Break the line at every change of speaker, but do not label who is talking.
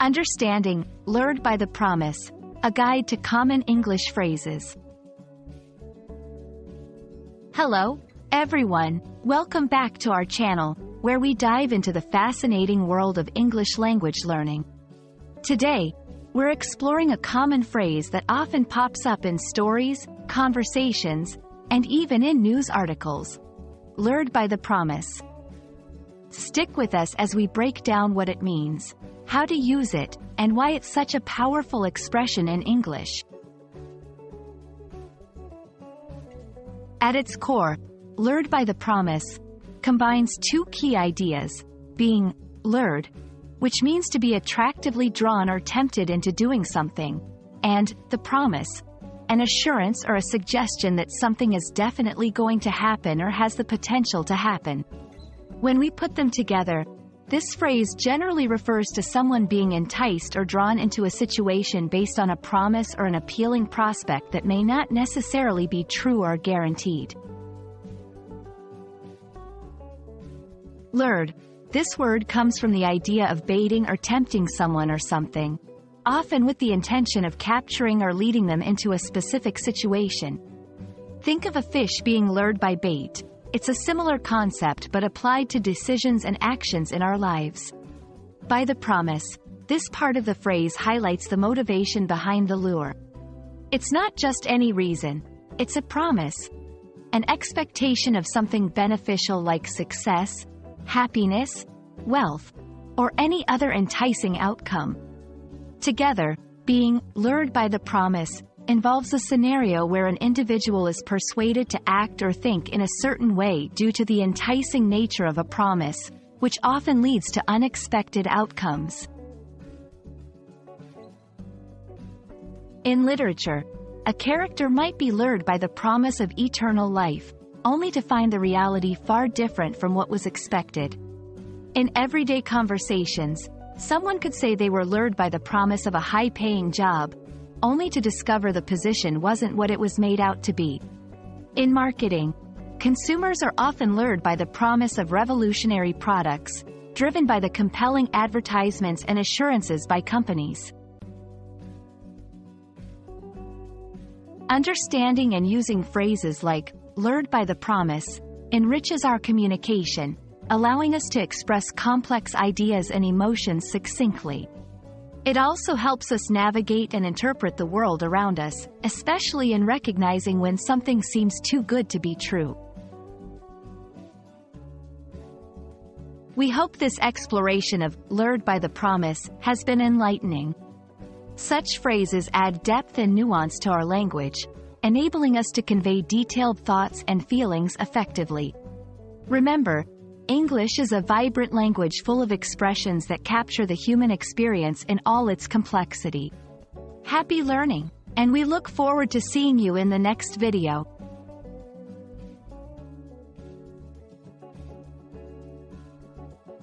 Understanding Lured by the Promise, a guide to common English phrases. Hello, everyone. Welcome back to our channel, where we dive into the fascinating world of English language learning. Today, we're exploring a common phrase that often pops up in stories, conversations, and even in news articles. Lured by the promise. Stick with us as we break down what it means, how to use it, and why it's such a powerful expression in English. At its core, lured by the promise combines two key ideas, being lured, which means to be attractively drawn or tempted into doing something, and the promise, an assurance or a suggestion that something is definitely going to happen or has the potential to happen. When we put them together, this phrase generally refers to someone being enticed or drawn into a situation based on a promise or an appealing prospect that may not necessarily be true or guaranteed. Lured. This word comes from the idea of baiting or tempting someone or something, often with the intention of capturing or leading them into a specific situation. Think of a fish being lured by bait. It's a similar concept but applied to decisions and actions in our lives. By the promise, this part of the phrase highlights the motivation behind the lure. It's not just any reason, it's a promise. An expectation of something beneficial like success, happiness, wealth, or any other enticing outcome. Together, being lured by the promise involves a scenario where an individual is persuaded to act or think in a certain way due to the enticing nature of a promise, which often leads to unexpected outcomes. In literature, a character might be lured by the promise of eternal life, only to find the reality far different from what was expected. In everyday conversations, someone could say they were lured by the promise of a high-paying job, only to discover the position wasn't what it was made out to be. In marketing, consumers are often lured by the promise of revolutionary products, driven by the compelling advertisements and assurances by companies. Understanding and using phrases like lured by the promise enriches our communication, allowing us to express complex ideas and emotions succinctly. It also helps us navigate and interpret the world around us, especially in recognizing when something seems too good to be true. We hope this exploration of lured by the promise has been enlightening. Such phrases add depth and nuance to our language, enabling us to convey detailed thoughts and feelings effectively. Remember, English is a vibrant language full of expressions that capture the human experience in all its complexity. Happy learning, and we look forward to seeing you in the next video.